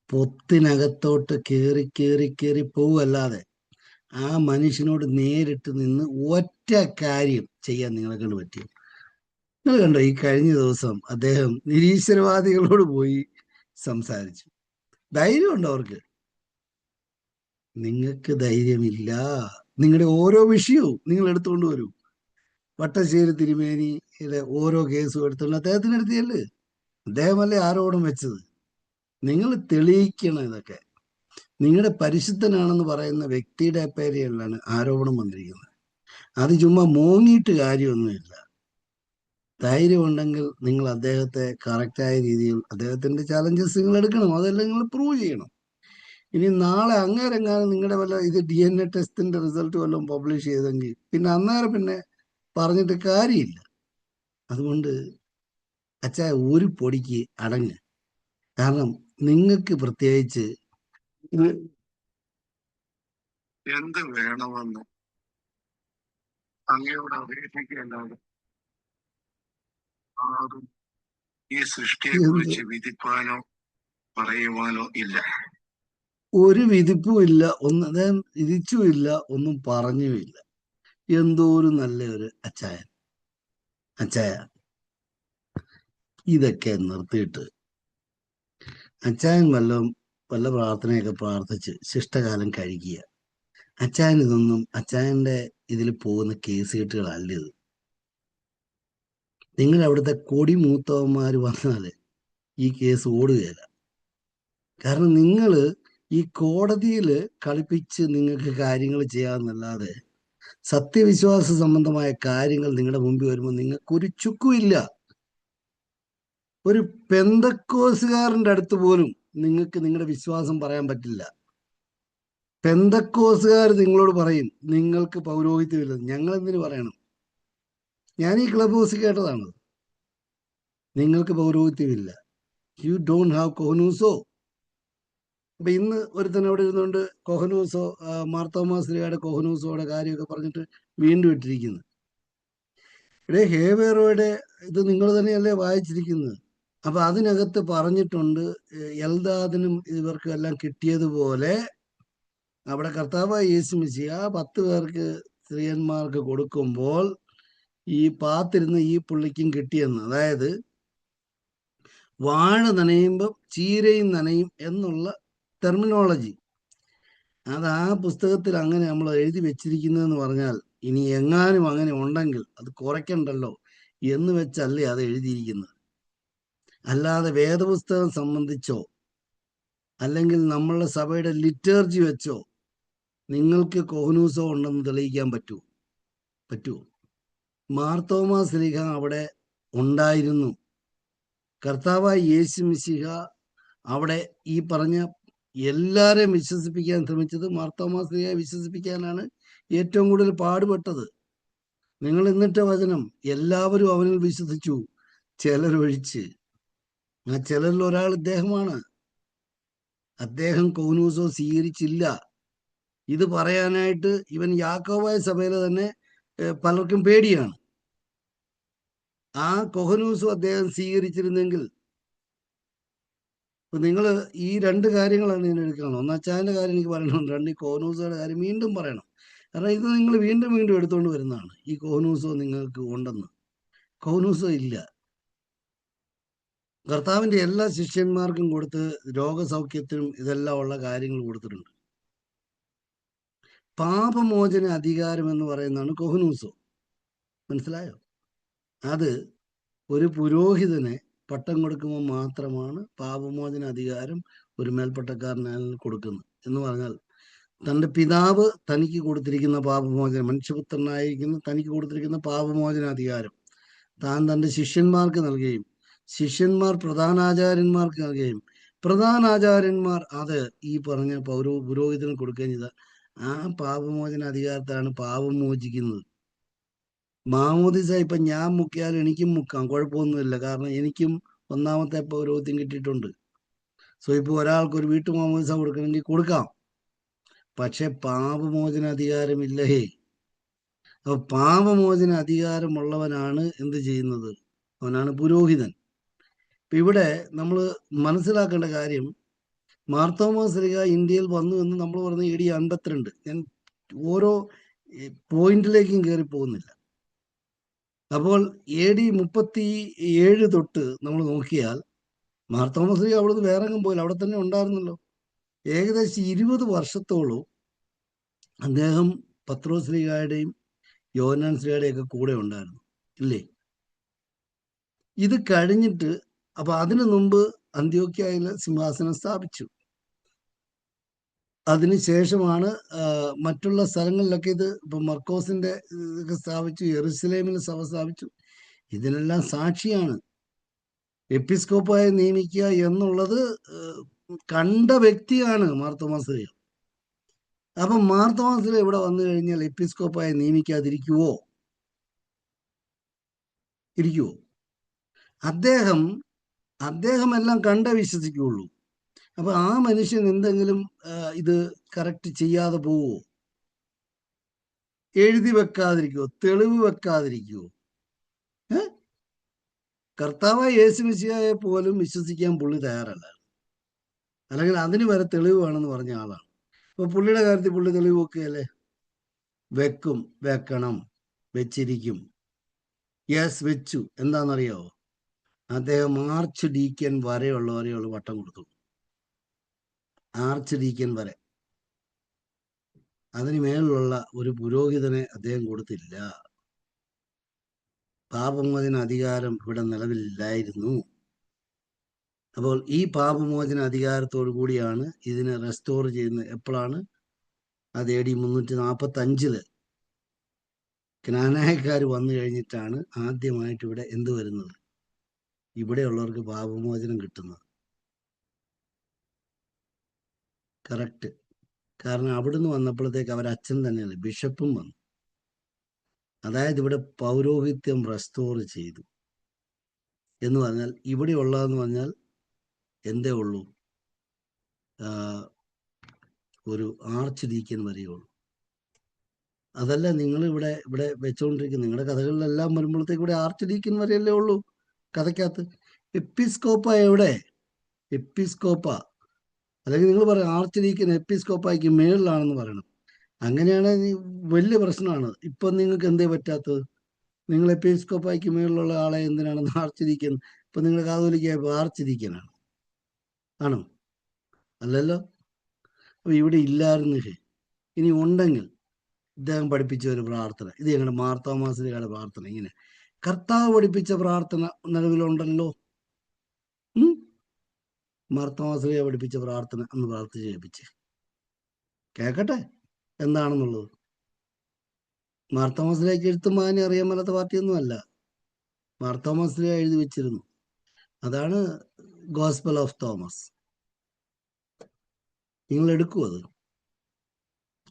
പൊത്തിനകത്തോട്ട് കയറി കയറി കയറി പോവല്ലാതെ ആ മനുഷ്യനോട് നേരിട്ട് നിന്ന് ഒറ്റ കാര്യം ചെയ്യാൻ നിങ്ങളെ കൊണ്ട് പറ്റും. നിങ്ങൾ കണ്ടോ, ഈ കഴിഞ്ഞ ദിവസം അദ്ദേഹം നിരീശ്വരവാദികളോട് പോയി സംസാരിച്ചു. ധൈര്യമുണ്ടോ അവർക്ക്? നിങ്ങൾക്ക് ധൈര്യമില്ല. നിങ്ങളുടെ ഓരോ വിഷയവും നിങ്ങൾ എടുത്തുകൊണ്ട് വരൂ. വട്ടശ്ശേരി തിരുമേനിയുടെ ഓരോ കേസും എടുത്തുകൊണ്ട് അദ്ദേഹത്തിന് എടുത്തിയല്ലേ? അദ്ദേഹമല്ലേ ആരോപണം വെച്ചത്? നിങ്ങൾ തെളിയിക്കണം ഇതൊക്കെ. നിങ്ങളുടെ പരിശുദ്ധനാണെന്ന് പറയുന്ന വ്യക്തിയുടെ പേരിലാണ് ആരോപണം വന്നിരിക്കുന്നത്. അത് ചുമ്മാ മോങ്ങിയിട്ട് കാര്യമൊന്നുമില്ല. ധൈര്യം ഉണ്ടെങ്കിൽ നിങ്ങൾ അദ്ദേഹത്തെ കറക്റ്റായ രീതിയിൽ അദ്ദേഹത്തിന്റെ ചാലഞ്ചസ് നിങ്ങൾ എടുക്കണം, അതെല്ലാം നിങ്ങൾ പ്രൂവ് ചെയ്യണം. ഇനി നാളെ അങ്ങേരെങ്ങാനും നിങ്ങളുടെ വല്ല ഇത് DNA ടെസ്റ്റിന്റെ റിസൾട്ട് വല്ലതും പബ്ലിഷ് ചെയ്തെങ്കിൽ പിന്നെ പറഞ്ഞിട്ട് കാര്യമില്ല. അതുകൊണ്ട് അച്ഛാ, ഒരു പൊടിക്ക് അടങ്ങ്. കാരണം നിങ്ങൾക്ക് പ്രത്യേകിച്ച് എന്ത് വേണമെന്ന് അങ്ങയോട് അപേക്ഷിക്കുകയല്ലാതെ ആരും ഈ സൃഷ്ടിയെ കുറിച്ച് വിധിപ്പാനോ പറയുവാനോ ഇല്ല. ഒരു വിധിപ്പും ഇല്ല, അദ്ദേഹം വിധിച്ചുമില്ല, ഒന്നും പറഞ്ഞുമില്ല. എന്തോ ഒരു നല്ല ഒരു അച്ചായ ഇതൊക്കെ നിർത്തിയിട്ട് അച്ചായൻ വല്ല പ്രാർത്ഥനയൊക്കെ പ്രാർത്ഥിച്ച് ശിഷ്ടകാലം കഴിക്കുക. അച്ചായൻ ഇതൊന്നും അച്ചായന്റെ ഇതിൽ പോകുന്ന കേസ് കെട്ടുകളല്ല ഇത്. നിങ്ങൾ അവിടുത്തെ കൊടി മൂത്തവന്മാർ വന്നാൽ ഈ കേസ് ഓടുകയില്ല. കാരണം നിങ്ങൾ ഈ കോടതിയിൽ കളിപ്പിച്ച് നിങ്ങൾക്ക് കാര്യങ്ങൾ ചെയ്യാമെന്നല്ലാതെ സത്യവിശ്വാസ സംബന്ധമായ കാര്യങ്ങൾ നിങ്ങളുടെ മുമ്പിൽ വരുമ്പോൾ നിങ്ങൾക്ക് ഒരു ചുക്കുമില്ല. ഒരു പെന്തക്കോസുകാരന്റെ അടുത്ത് പോലും നിങ്ങൾക്ക് നിങ്ങളുടെ വിശ്വാസം പറയാൻ പറ്റില്ല. പെന്തക്കോസുകാർ നിങ്ങളോട് പറയും നിങ്ങൾക്ക് പൗരോഹിത്യമില്ല. ഞങ്ങൾ എന്തിനു പറയണം? ഞാൻ ഈ ക്ലബ് ഹൗസ് കേട്ടതാണ്, നിങ്ങൾക്ക് പൗരോഹിത്യമില്ല, യു ഡോണ്ട് ഹാവ് കോഹനൂസോ. അപ്പൊ ഇന്ന് ഒരുത്തൻ അവിടെ ഇരുന്നുകൊണ്ട് കോഹനൂസോ മാർത്തോമാശ്രീയുടെ കോഹനൂസോയുടെ കാര്യമൊക്കെ പറഞ്ഞിട്ട് വീണ്ടും ഇട്ടിരിക്കുന്നു. ഇവിടെ ഹേവേറോയുടെ ഇത് നിങ്ങൾ തന്നെയല്ലേ വായിച്ചിരിക്കുന്നത്. അപ്പൊ അതിനകത്ത് പറഞ്ഞിട്ടുണ്ട്, എൽദാദിനും ഇവർക്കും എല്ലാം കിട്ടിയതുപോലെ അവിടെ കർത്താവായ യേശു മിശിഹ 10 പേർക്ക് സ്ത്രീയന്മാർക്ക് കൊടുക്കുമ്പോൾ ഈ പാത്തിരുന്ന് ഈ പുള്ളിക്കും കിട്ടിയെന്ന്. അതായത് വാഴ നനയുമ്പോൾ ചീരയും നനയും എന്നുള്ള ടെർമിനോളജി അത് ആ പുസ്തകത്തിൽ അങ്ങനെ നമ്മൾ എഴുതി വെച്ചിരിക്കുന്നതെന്ന് പറഞ്ഞാൽ ഇനി എങ്ങാനും അങ്ങനെ ഉണ്ടെങ്കിൽ അത് കുറയ്ക്കണ്ടല്ലോ എന്ന് വെച്ചല്ലേ അത് എഴുതിയിരിക്കുന്നത്. അല്ലാതെ വേദപുസ്തകം സംബന്ധിച്ചോ അല്ലെങ്കിൽ നമ്മളുടെ സഭയുടെ ലിറ്റർജി വെച്ചോ നിങ്ങൾക്ക് കോഹനൂസോ ഉണ്ടെന്ന് തെളിയിക്കാൻ പറ്റുമോ? മാർത്തോമാ ശ്ലീഹ അവിടെ ഉണ്ടായിരുന്നു. കർത്താവായ യേശു മിശിഹ അവിടെ ഈ പറഞ്ഞ എല്ലാരെയും വിശ്വസിപ്പിക്കാൻ ശ്രമിച്ചത് മാർത്തോമാ ശ്ലീഹയെ വിശ്വസിപ്പിക്കാനാണ് ഏറ്റവും കൂടുതൽ പാടുപെട്ടത്. നിങ്ങൾ ഇന്നിട്ട വചനം എല്ലാവരും അവനിൽ വിശ്വസിച്ചു, ചിലരൊഴിച്ച്. ആ ചിലരിൽ ഒരാൾ ഇദ്ദേഹമാണ്. അദ്ദേഹം കോഹനൂസോ സ്വീകരിച്ചില്ല. ഇത് പറയാനായിട്ട് ഇവൻ യാക്കോബായ സഭയിലെ തന്നെ പലർക്കും പേടിയാണ്. ആ കോഹനൂസും അദ്ദേഹം സ്വീകരിച്ചിരുന്നെങ്കിൽ നിങ്ങൾ ഈ 2 കാര്യങ്ങളാണ് ഞാൻ എടുക്കണം. ഒന്ന് അച്ചായൻ്റെ കാര്യം എനിക്ക് പറയണം, 2 ഈ കോഹനൂസയുടെ കാര്യം വീണ്ടും പറയണം. കാരണം ഇത് നിങ്ങൾ വീണ്ടും വീണ്ടും എടുത്തുകൊണ്ട് വരുന്നതാണ്. ഈ കോഹനൂസോ നിങ്ങൾക്ക് ഉണ്ടെന്ന്. കോഹനൂസോ ഇല്ല. കർത്താവിൻ്റെ എല്ലാ ശിഷ്യന്മാർക്കും കൊടുത്ത് രോഗസൗഖ്യത്തിനും ഇതെല്ലാം ഉള്ള കാര്യങ്ങൾ കൊടുത്തിട്ടുണ്ട്. പാപമോചന അധികാരം എന്ന് പറയുന്നതാണ് കോഹനൂസോ. മനസ്സിലായോ? അത് ഒരു പുരോഹിതനെ പട്ടം കൊടുക്കുമ്പോൾ മാത്രമാണ് പാപമോചന അധികാരം ഒരു മേൽപ്പട്ടക്കാരനാൽ കൊടുക്കുന്നത്. എന്ന് പറഞ്ഞാൽ തൻ്റെ പിതാവ് തനിക്ക് കൊടുത്തിരിക്കുന്ന പാപമോചനം, മനുഷ്യപുത്രനായിരിക്കുന്ന തനിക്ക് കൊടുത്തിരിക്കുന്ന പാപമോചന അധികാരം താൻ തൻ്റെ ശിഷ്യന്മാർക്ക് നൽകുകയും ശിഷ്യന്മാർ പ്രധാനാചാര്യന്മാർക്ക് നൽകുകയും പ്രധാനാചാര്യന്മാർ അത് ഈ പറഞ്ഞ പുരോഹിതന് കൊടുക്കുകയും ചെയ്ത ആ പാപമോചന അധികാരത്താണ് പാപം മോചിക്കുന്നത്. മാമോദിസ ഇപ്പം ഞാൻ മുക്കിയാൽ എനിക്കും മുക്കാം, കുഴപ്പമൊന്നുമില്ല. കാരണം എനിക്കും ഒന്നാമത്തെ പൗരോഹിത്യം കിട്ടിയിട്ടുണ്ട്. സോ ഇപ്പോൾ ഒരാൾക്ക് ഒരു വീട്ടു മാമോദിസ കൊടുക്കണമെങ്കിൽ കൊടുക്കാം. പക്ഷെ പാപമോചന അധികാരമില്ലേ? അപ്പോൾ പാപമോചന അധികാരമുള്ളവനാണ് എന്ത് ചെയ്യുന്നത്? അവനാണ് പുരോഹിതൻ. ഇപ്പം ഇവിടെ നമ്മൾ മനസ്സിലാക്കേണ്ട കാര്യം, മാർത്തോമാ ശ്ലീഹ ഇന്ത്യയിൽ വന്നു എന്ന് നമ്മൾ പറഞ്ഞ AD 52. ഞാൻ ഓരോ പോയിന്റിലേക്കും കയറി പോകുന്നില്ല. അപ്പോൾ AD 37 തൊട്ട് നമ്മൾ നോക്കിയാൽ മാർത്തോമാ ശ്ലീഹ അവിടുന്ന് വേറെങ്ങും പോയില്ല, അവിടെ തന്നെ ഉണ്ടായിരുന്നല്ലോ. ഏകദേശം 20 വർഷത്തോളം അദ്ദേഹം പത്രോസ് ശ്ലീഹായുടെയും യോഹന്നാൻ ശ്ലീഹായുടെയും ഒക്കെ കൂടെ ഉണ്ടായിരുന്നു, ഇല്ലേ? ഇത് കഴിഞ്ഞിട്ട് അപ്പൊ അതിനു മുമ്പ് അന്ത്യോക്യയിൽ സിംഹാസനം സ്ഥാപിച്ചു. അതിനുശേഷമാണ് മറ്റുള്ള സ്ഥലങ്ങളിലൊക്കെ ഇത് ഇപ്പൊ മർക്കോസിന്റെ ഇതൊക്കെ സ്ഥാപിച്ചു, യെറുസലേമിൽ സഭ സ്ഥാപിച്ചു. ഇതിനെല്ലാം സാക്ഷിയാണ്. എപ്പിസ്കോപ്പായി നിയമിക്കുക എന്നുള്ളത് കണ്ട വ്യക്തിയാണ് മാർത്തോമാ ശ്ലീഹ. അപ്പം മാർത്തോമാ ശ്ലീഹ ഇവിടെ വന്നു കഴിഞ്ഞാൽ എപ്പിസ്കോപ്പായി നിയമിക്കാതിരിക്കുവോ? ഇരിക്കുവോ? അദ്ദേഹം എല്ലാം കണ്ടേ വിശ്വസിക്കുകയുള്ളൂ. അപ്പൊ ആ മനുഷ്യൻ എന്തെങ്കിലും ഇത് കറക്റ്റ് ചെയ്യാതെ പോവോ? എഴുതി വെക്കാതിരിക്കുവോ? തെളിവ് വെക്കാതിരിക്കുവോ? കർത്താവായ യേശു മിശിഹായെ പോലും വിശ്വസിക്കാൻ പുള്ളി തയ്യാറല്ല, അല്ലെങ്കിൽ അതിന് വരെ തെളിവ് വേണമെന്ന് പറഞ്ഞ ആളാണ്. അപ്പൊ പുള്ളിയുടെ കാര്യത്തിൽ പുള്ളി തെളിവ് വെക്കുകയല്ലേ? വെക്കണം, വെച്ചിരിക്കും. യെസ്, വെച്ചു. എന്താണെന്നറിയാവോ? അദ്ദേഹം ആർച്ച് ഡീക്കൻ വരെയുള്ളവരെയുള്ള വട്ടം കൊടുത്തു. ആർച്ച് ഡീക്കൻ വരെ. അതിന് മേലുള്ള ഒരു പുരോഹിതനെ അദ്ദേഹം കൊടുത്തില്ല. പാപമോചന അധികാരം ഇവിടെ നിലവിലില്ലായിരുന്നു. അപ്പോൾ ഈ പാപമോചന അധികാരത്തോടു കൂടിയാണ് ഇതിനെ റെസ്റ്റോർ ചെയ്യുന്നത്. എപ്പോഴാണ്? അത് AD 345 ക്നാനായക്കാർ വന്നു കഴിഞ്ഞിട്ടാണ് ആദ്യമായിട്ട് ഇവിടെ എന്ത് വരുന്നത്? ഇവിടെയുള്ളവർക്ക് പാപമോചനം കിട്ടുന്നത്. കറക്റ്റ്. കാരണം അവിടുന്ന് വന്നപ്പോഴത്തേക്ക് അവരച്ഛൻ തന്നെയല്ലേ, ബിഷപ്പും വന്നു. അതായത് ഇവിടെ പൗരോഹിത്യം റെസ്റ്റോർ ചെയ്തു എന്ന് പറഞ്ഞാൽ, ഇവിടെ ഉള്ളതെന്ന് പറഞ്ഞാൽ എന്തേ ഉള്ളൂ, ഒരു ആർച്ച് ഡീക്കൻ വരെയേ ഉള്ളൂ. അതല്ല നിങ്ങൾ ഇവിടെ ഇവിടെ വെച്ചുകൊണ്ടിരിക്കുന്നത്. നിങ്ങളുടെ കഥകളിലെല്ലാം വരുമ്പോഴത്തേക്ക് ഇവിടെ ആർച്ച് ഡീക്കൻ വരെയല്ലേ ഉള്ളൂ കഥയ്ക്കകത്ത്. എപ്പിസ്കോപ്പ എവിടെ? എപ്പിസ്കോപ്പ അല്ലെങ്കിൽ നിങ്ങൾ പറയും ആർച്ച് ഡീക്കൻ എപ്പിസ്കോപ്പായ്ക്ക് മേളിലാണെന്ന് പറയണം. അങ്ങനെയാണെങ്കിൽ വലിയ പ്രശ്നമാണ്. ഇപ്പം നിങ്ങൾക്ക് എന്തേ പറ്റാത്തത്? നിങ്ങൾ എപ്പിസ്കോപ്പായ്ക്ക് മേളിലുള്ള ആളെ എന്തിനാണ് ആർച്ച് ഡീക്കൻ? ഇപ്പം നിങ്ങൾ കാതോലിക്ക ആർച്ച് ഡീക്കനാണ് ആണോ? അല്ലല്ലോ. അപ്പോൾ ഇവിടെ ഇല്ലായിരുന്നു. ഇനി ഉണ്ടെങ്കിൽ ഇദ്ദേഹം പഠിപ്പിച്ച ഒരു പ്രാർത്ഥന, ഇത് ഞങ്ങളുടെ മാർത്തോമാശ്ലീഹയുടെ പ്രാർത്ഥന, ഇങ്ങനെ കർത്താവ് പഠിപ്പിച്ച പ്രാർത്ഥന നിലവിലുണ്ടല്ലോ. മാർത്തോമാശ്ലീഹ പഠിപ്പിച്ച പ്രാർത്ഥന എന്ന് പ്രാർത്ഥിച്ച് കേൾപ്പിച്ച് കേൾക്കട്ടെ എന്താണെന്നുള്ളത്. മാർത്തോമാശ്ലീഹയ്ക്ക് എഴുത്തും വായന അറിയാൻ മേലാത്ത പാർട്ടിയൊന്നും അല്ല. മാർത്തോമാശ്ലീഹ എഴുതി വെച്ചിരുന്നു. അതാണ് ഗോസ്പൽ ഓഫ് തോമസ്. നിങ്ങൾ എടുക്കൂ അത്.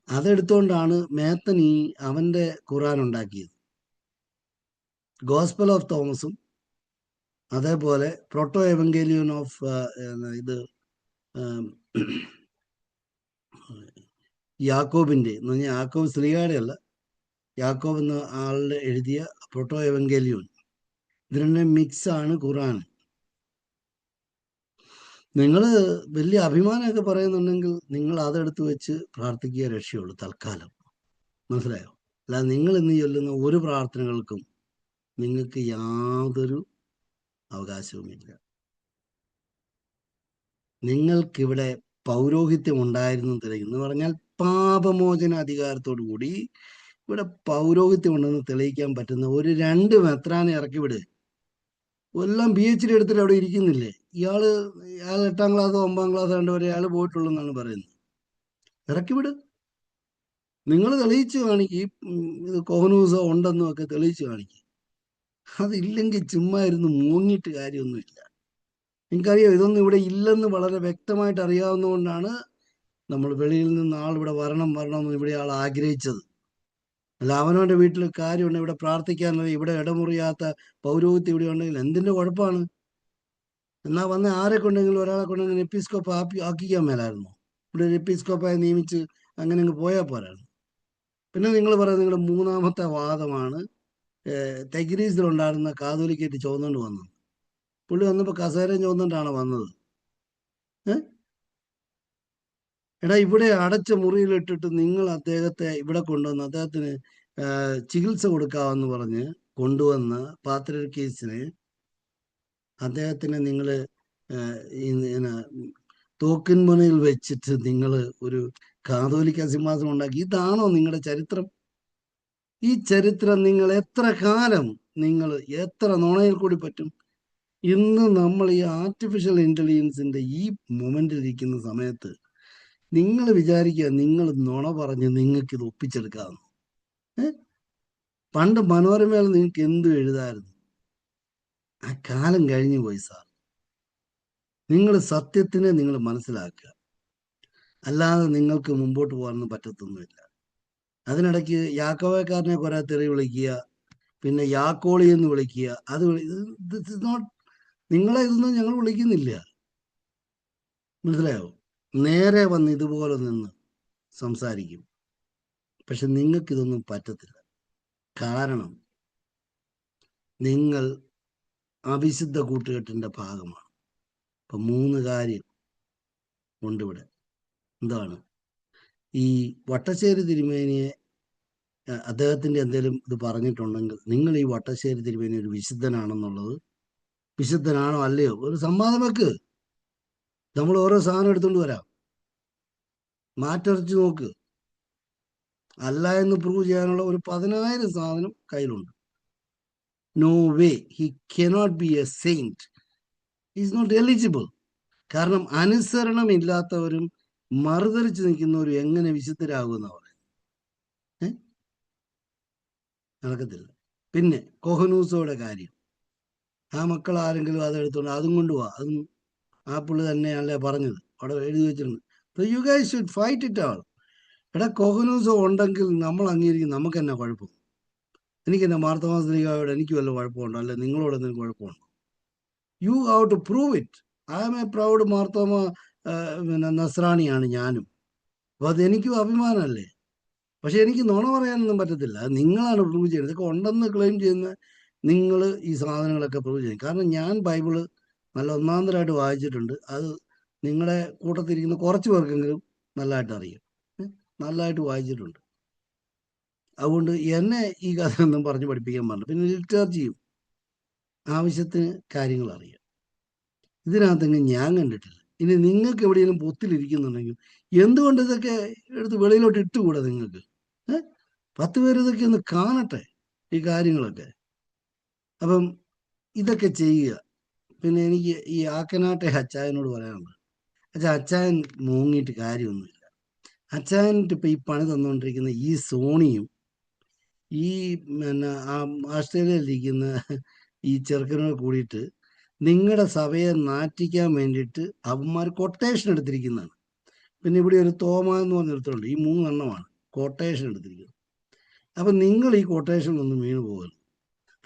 അതെടുത്തുകൊണ്ടാണ് മേത്തൻ അവന്റെ ഖുറാൻ ഉണ്ടാക്കിയത്. ഗോസ്പൽ ഓഫ് തോമസും അതേപോലെ പ്രോട്ടോ എവങ്കേലിയൻ ഓഫ് ഇത് യാക്കോബിന്റെ എന്ന് പറഞ്ഞാൽ യാക്കോബ് ശ്ലീഹയുടെ അല്ല, യാക്കോബ് എന്ന ആളുടെ എഴുതിയ പ്രോട്ടോ എവങ്കേലിയൻ, ഇതിന്റെ മിക്സ് ആണ് ഖുറാൻ. നിങ്ങൾ വലിയ അഭിമാനമൊക്കെ പറയുന്നുണ്ടെങ്കിൽ നിങ്ങൾ അതെടുത്ത് വെച്ച് പ്രാർത്ഥിക്കുക, രക്ഷയുള്ളൂ തൽക്കാലം. മനസ്സിലായോ? അല്ലാതെ നിങ്ങൾ ഇന്ന് ചൊല്ലുന്ന ഒരു പ്രാർത്ഥനകൾക്കും നിങ്ങൾക്ക് യാതൊരു അവകാശവുമില്ല. നിങ്ങൾക്കിവിടെ പൗരോഹിത്യം ഉണ്ടായിരുന്നു എന്ന് പറഞ്ഞാൽ പാപമോചന അധികാരത്തോടു കൂടി ഇവിടെ പൗരോഹിത്യം ഉണ്ടെന്ന് തെളിയിക്കാൻ പറ്റുന്ന ഒരു 2 മെത്രാനെ ഇറക്കി വിട്. എല്ലാം PhD എടുത്തിട്ട് അവിടെ ഇരിക്കുന്നില്ലേ? ഇയാൾ 8ാം ക്ലാസ്സോ 9ാം ക്ലാസ്സോ വരെ അയാൾ പോയിട്ടുള്ളൂ എന്നാണ് പറയുന്നത്. ഇറക്കി വിട്. നിങ്ങൾ തെളിയിച്ചു കാണിക്കും. ഇത് കോഹനൂസോ ഉണ്ടെന്നും ഒക്കെ തെളിയിച്ചു കാണിക്കും. അതില്ലെങ്കിൽ ചുമ്മാ ഇരുന്ന് മൂങ്ങിയിട്ട് കാര്യമൊന്നുമില്ല. എനിക്കറിയാം ഇതൊന്നും ഇവിടെ ഇല്ലെന്ന് വളരെ വ്യക്തമായിട്ട് അറിയാവുന്നതുകൊണ്ടാണ് നമ്മൾ വെളിയിൽ നിന്ന് ആളിവിടെ വരണമെന്ന് ഇവിടെ ആൾ ആഗ്രഹിച്ചത്. അല്ല, അവനവൻ്റെ വീട്ടിൽ കാര്യമുണ്ട്, ഇവിടെ പ്രാർത്ഥിക്കാനല്ല, ഇവിടെ ഇടമുറിയാത്ത പൗരോഹിത്യം ഇവിടെ ഉണ്ടെങ്കിൽ എന്തിൻ്റെ കുഴപ്പമാണ്? എന്നാൽ വന്ന് ആരെ കൊണ്ടെങ്കിലും ഒരാളെ കൊണ്ടെങ്കിലും എപ്പിസ്കോപ്പ് ആക്കിക്കാൻ മേലായിരുന്നു. ഇവിടെ ഒരു എപ്പിസ്കോപ്പായി നിയമിച്ച് അങ്ങനെ അങ്ങ് പോയാൽ പോരായിരുന്നു. പിന്നെ നിങ്ങൾ പറയുന്നത് നിങ്ങളുടെ 3ാമത്തെ വാദമാണ് തെഗ്രീസിലുണ്ടായിരുന്ന കാതോലിക്കേറ്റ് ചോദിച്ചുകൊണ്ട് വന്നത്. പുള്ളി വന്നപ്പോൾ കസേരയും ചോദിച്ചിട്ടാണ് വന്നത്. എടാ, ഇവിടെ അടച്ച മുറിയിലിട്ടിട്ട് നിങ്ങൾ അദ്ദേഹത്തെ ഇവിടെ കൊണ്ടുവന്ന് അദ്ദേഹത്തിന് ചികിത്സ കൊടുക്കാമെന്ന് പറഞ്ഞ് കൊണ്ടുവന്ന പാത്രിയർക്കീസിനെ അദ്ദേഹത്തിനെ നിങ്ങൾ തോക്കിൻ മുനയിൽ വെച്ചിട്ട് നിങ്ങൾ ഒരു കാതോലിക്ക സിംഹാസനം ഉണ്ടാക്കി. ഇതാണോ നിങ്ങളുടെ ചരിത്രം? ഈ ചരിത്രം നിങ്ങൾ എത്ര കാലം, നിങ്ങൾ എത്ര നുണയിൽ കൂടി പറ്റും? ഇന്ന് നമ്മൾ ഈ ആർട്ടിഫിഷ്യൽ ഇന്റലിജൻസിന്റെ ഈ മൊമെന്റിൽ ഇരിക്കുന്ന സമയത്ത് നിങ്ങൾ വിചാരിക്കുക നിങ്ങൾ നുണ പറഞ്ഞ് നിങ്ങൾക്ക് ഇത് ഒപ്പിച്ചെടുക്കാമെന്ന്. പണ്ട് മനോരമയിൽ നിങ്ങൾക്ക് എന്തു എഴുതായിരുന്നു? ആ കാലം കഴിഞ്ഞു പോയി സാർ. നിങ്ങൾ സത്യത്തിനെ നിങ്ങൾ മനസ്സിലാക്കുക, അല്ലാതെ നിങ്ങൾക്ക് മുമ്പോട്ട് പോകാനൊന്നും പറ്റത്തൊന്നുമില്ല. അതിനിടയ്ക്ക് യാക്കോവക്കാരനെ കുറെ തെറി വിളിക്കുക, പിന്നെ യാക്കോളി എന്ന് വിളിക്കുക. അത് നോട്ട്, നിങ്ങളെ ഇതൊന്നും ഞങ്ങൾ വിളിക്കുന്നില്ല. മനസ്സിലായോ? നേരെ വന്ന് ഇതുപോലെ നിന്ന് സംസാരിക്കും. പക്ഷെ നിങ്ങൾക്കിതൊന്നും പറ്റത്തില്ല. കാരണം നിങ്ങൾ അവിശുദ്ധ കൂട്ടുകെട്ടിന്റെ ഭാഗമാണ്. ഇപ്പൊ 3 കാര്യം ഉണ്ട് ഇവിടെ. എന്താണ്? ഈ വട്ടശ്ശേരി തിരുമേനിയെ അദ്ദേഹത്തിന്റെ എന്തെങ്കിലും ഇത് പറഞ്ഞിട്ടുണ്ടെങ്കിൽ നിങ്ങൾ ഈ വട്ടശ്ശേരി തിരുമേനി ഒരു വിശുദ്ധനാണെന്നുള്ളത്, വിശുദ്ധനാണോ അല്ലയോ, ഒരു സംവാദം വെക്ക്. നമ്മൾ ഓരോ സാധനം എടുത്തുകൊണ്ട് വരാം, മാറ്ററിച്ച് നോക്ക്. അല്ല എന്ന് പ്രൂവ് ചെയ്യാനുള്ള ഒരു 10,000 സാധനം കയ്യിലുണ്ട്. No way, he cannot be a saint, is not eligible. കാരണം അനുസരണം ഇല്ലാത്തവരും മറുതരിച്ച് നിൽക്കുന്നവരും എങ്ങനെ വിശുദ്ധരാകുമെന്ന് പറയുന്നത്? നടക്കത്തില്ല. പിന്നെ കോഹനൂസോയുടെ കാര്യം, ആ മക്കൾ ആരെങ്കിലും അതെടുത്തോണ്ട് അതും കൊണ്ടുപോവാ. അതും ആ പുള്ളി തന്നെയല്ലേ പറഞ്ഞത്, അവിടെ എഴുതി വെച്ചിട്ടുണ്ട്. You guys should fight it ആൾ. എടാ കോഹനൂസോ ഉണ്ടെങ്കിൽ നമ്മൾ അംഗീകരിക്കും, നമുക്ക് എന്നാ കുഴപ്പം? എനിക്ക് എന്നാ മാർത്തമാസ്ത്രീകായോട് എനിക്ക് വല്ല കുഴപ്പമുണ്ടോ? അല്ലെ നിങ്ങളോട് എന്തെങ്കിലും കുഴപ്പമുണ്ടോ? You have to prove it. I am a proud Marthoma, പിന്നെ നസ്രാണിയാണ് ഞാനും. അപ്പോൾ അതെനിക്കും അഭിമാനമല്ലേ? പക്ഷെ എനിക്ക് നുണ പറയാനൊന്നും പറ്റത്തില്ല. അത് നിങ്ങളാണ് പ്രൂവ് ചെയ്യുന്നത്. ഇതൊക്കെ ഉണ്ടെന്ന് ക്ലെയിം ചെയ്യുന്ന നിങ്ങൾ ഈ സാധനങ്ങളൊക്കെ പ്രൂവ് ചെയ്യും. കാരണം ഞാൻ ബൈബിള് നല്ല ഒന്നാന്തരമായിട്ട് വായിച്ചിട്ടുണ്ട്. അത് നിങ്ങളുടെ കൂട്ടത്തിരിക്കുന്ന കുറച്ച് പേർക്കെങ്കിലും നല്ലതായിട്ട് അറിയാം. നല്ലതായിട്ട് വായിച്ചിട്ടുണ്ട്. അതുകൊണ്ട് എന്നെ ഈ കഥയൊന്നും പറഞ്ഞ് പഠിപ്പിക്കാൻ പറഞ്ഞു. പിന്നെ ലിറ്ററേച്ചയും ആവശ്യത്തിന് കാര്യങ്ങൾ അറിയാം. ഇതിനകത്തെങ്കിലും ഞാൻ കണ്ടിട്ടില്ല. ഇനി നിങ്ങൾക്ക് എവിടെയെങ്കിലും പൊത്തിലിരിക്കുന്നുണ്ടെങ്കിൽ എന്തുകൊണ്ട് ഇതൊക്കെ എടുത്ത് വെളിയിലോട്ട് ഇട്ടുകൂടാ നിങ്ങൾക്ക്? 10 പേര് ഇതൊക്കെ ഒന്ന് കാണട്ടെ, ഈ കാര്യങ്ങളൊക്കെ. അപ്പം ഇതൊക്കെ ചെയ്യുക. പിന്നെ എനിക്ക് ഈ ആക്കനാട്ടെ അച്ചായനോട് പറയാനുള്ളത്, അച്ചായൻ മൂങ്ങിയിട്ട് കാര്യമൊന്നുമില്ല. അച്ചായനിട്ട് ഇപ്പം ഈ പണി തന്നുകൊണ്ടിരിക്കുന്ന ഈ സോണിയും ഈ പിന്നെ ആസ്ട്രേലിയയിലിരിക്കുന്ന ഈ ചെറുക്കനോട് കൂടിയിട്ട് നിങ്ങളുടെ സഭയെ നാറ്റിക്കാൻ വേണ്ടിയിട്ട് അവന്മാർ കൊട്ടേഷൻ എടുത്തിരിക്കുന്നതാണ്. പിന്നെ ഇവിടെ ഒരു തോമ എന്ന് പറഞ്ഞെടുത്തുണ്ട്. ഈ 3 എണ്ണമാണ് കൊട്ടേഷൻ എടുത്തിരിക്കുന്നത്. അപ്പം നിങ്ങൾ ഈ കൊട്ടേഷനിലൊന്നും വീണ് പോകരുത്.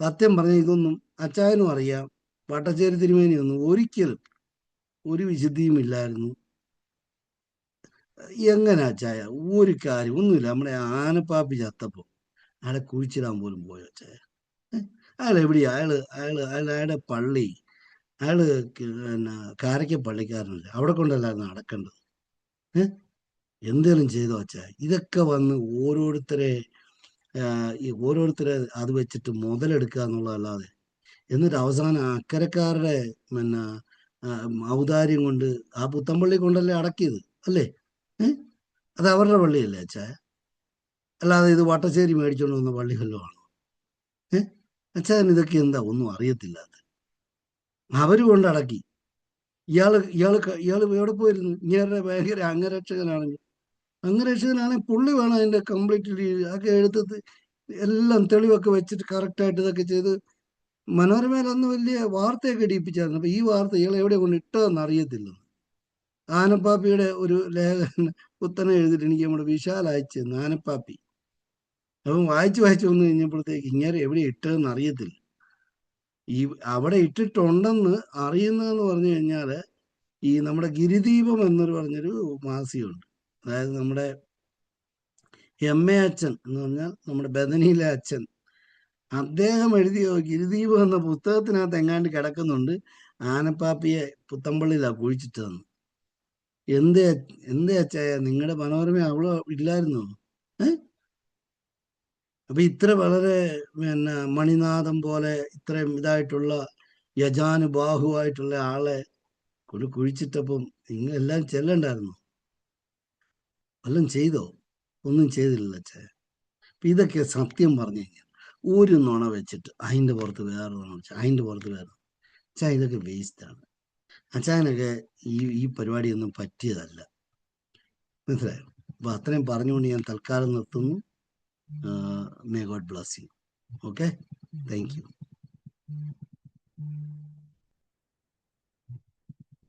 സത്യം പറഞ്ഞാൽ ഇതൊന്നും അച്ചായനും അറിയാം, വട്ടശ്ശേരി തിരുമേനിയൊന്നും ഒരിക്കലും ഒരു വിശുദ്ധിയും ഇല്ലായിരുന്നു. എങ്ങനെ അച്ചായ ഒരു കാര്യം ഒന്നുമില്ല. നമ്മുടെ ആനപ്പാപ്പി ചത്തപ്പോൾ അയാളെ കുഴിച്ചിടാൻ പോലും പോയോ അച്ചായ? അയാൾ എവിടെയാ? അയാളുടെ പള്ളി, അയാള് പിന്നെ കാരയ്ക്ക പള്ളിക്കാരനല്ലേ, അവിടെ കൊണ്ടല്ലായിരുന്നു അടക്കേണ്ടത്. എന്തേലും ചെയ്തോ അച്ചായ? ഇതൊക്കെ വന്ന് ഓരോരുത്തരെ അത് വെച്ചിട്ട് മുതലെടുക്കുക എന്നുള്ളതല്ലാതെ, എന്നിട്ട് അവസാനം അക്കരക്കാരുടെ പിന്നെ ഔദാര്യം കൊണ്ട് ആ പുത്തമ്പള്ളി കൊണ്ടല്ലേ അടക്കിയത് അല്ലേ? അത് അവരുടെ പള്ളിയല്ലേ അച്ചായ? അല്ലാതെ ഇത് വട്ടശ്ശേരി മേടിച്ചോണ്ട് വന്ന പള്ളി വല്ലതും ആണോ? അച്ചായൻ ഇതൊക്കെ എന്താ ഒന്നും അറിയത്തില്ലാത്ത? അവര് കൊണ്ട് അടക്കി. ഇയാള് എവിടെ പോയിരുന്നു? ഇങ്ങനെ ഭയങ്കര അംഗരക്ഷകനാണെങ്കിൽ പുള്ളി വേണം അതിന്റെ കംപ്ലീറ്റ് ഒക്കെ എടുത്തത് എല്ലാം തെളിവൊക്കെ വെച്ചിട്ട് കറക്റ്റായിട്ട് ഇതൊക്കെ ചെയ്ത് മനോരമയിൽ അന്ന് വലിയ വാർത്തയൊക്കെ ഇടിയിപ്പിച്ചായിരുന്നു. അപ്പൊ ഈ വാർത്ത ഇയാൾ എവിടെ കൊണ്ട് ഇട്ടതെന്ന് അറിയത്തില്ല. ആനപ്പാപ്പിയുടെ ഒരു ലേഖന പുത്തനെ എഴുതിയിട്ട് എനിക്ക് നമ്മുടെ വിശാൽ അയച്ചു ആനപ്പാപ്പി. അപ്പം വായിച്ചു വന്നു കഴിഞ്ഞപ്പോഴത്തേക്ക് ഇങ്ങനെ എവിടെ ഇട്ടതെന്ന് അറിയത്തില്ല. ഈ അവിടെ ഇട്ടിട്ടുണ്ടെന്ന് അറിയുന്നതെന്ന് പറഞ്ഞു കഴിഞ്ഞാൽ ഈ നമ്മുടെ ഗിരിദീപം എന്നൊരു പറഞ്ഞൊരു മാസികയുണ്ട്. അതായത് നമ്മുടെ എം.എ. അച്ഛൻ എന്ന് പറഞ്ഞാൽ നമ്മുടെ ബദനിയിലെ അച്ഛൻ, അദ്ദേഹം എഴുതിയ ഗിരിദീപം എന്ന പുസ്തകത്തിനകത്ത് എങ്ങാണ്ട് കിടക്കുന്നുണ്ട് ആനപ്പാപ്പിയെ പുത്തമ്പള്ളിയിലാണ് കുഴിച്ചിട്ടതെന്ന്. എന്തേ അച്ചായ നിങ്ങളുടെ മനോരമ അവളോ ഇല്ലായിരുന്നോ? അപ്പൊ ഇത്ര വളരെ പിന്നെ മണിനാഥം പോലെ ഇത്രയും ഇതായിട്ടുള്ള യജാനുബാഹുവായിട്ടുള്ള ആളെ കുഴിച്ചിട്ടപ്പം നിങ്ങൾ എല്ലാം ചെല്ലണ്ടായിരുന്നു. വല്ലതും ചെയ്തോ? ഒന്നും ചെയ്തില്ല അച്ഛാ. അപ്പൊ ഇതൊക്കെ സത്യം പറഞ്ഞു കഴിഞ്ഞാൽ ഒരു നുണ വെച്ചിട്ട് അതിൻ്റെ പുറത്ത് വേറെ നുണ വെച്ച് അതിൻ്റെ പുറത്ത് വേറെ അച്ഛാ, ഇതൊക്കെ വേസ്റ്റാണ്. അച്ഛനൊക്കെ ഈ പരിപാടിയൊന്നും പറ്റിയതല്ല, മനസ്സിലായോ? അപ്പൊ അത്രയും പറഞ്ഞുകൊണ്ട് ഞാൻ തൽക്കാലം നിർത്തുന്നു. May God bless you. Okay? Thank you.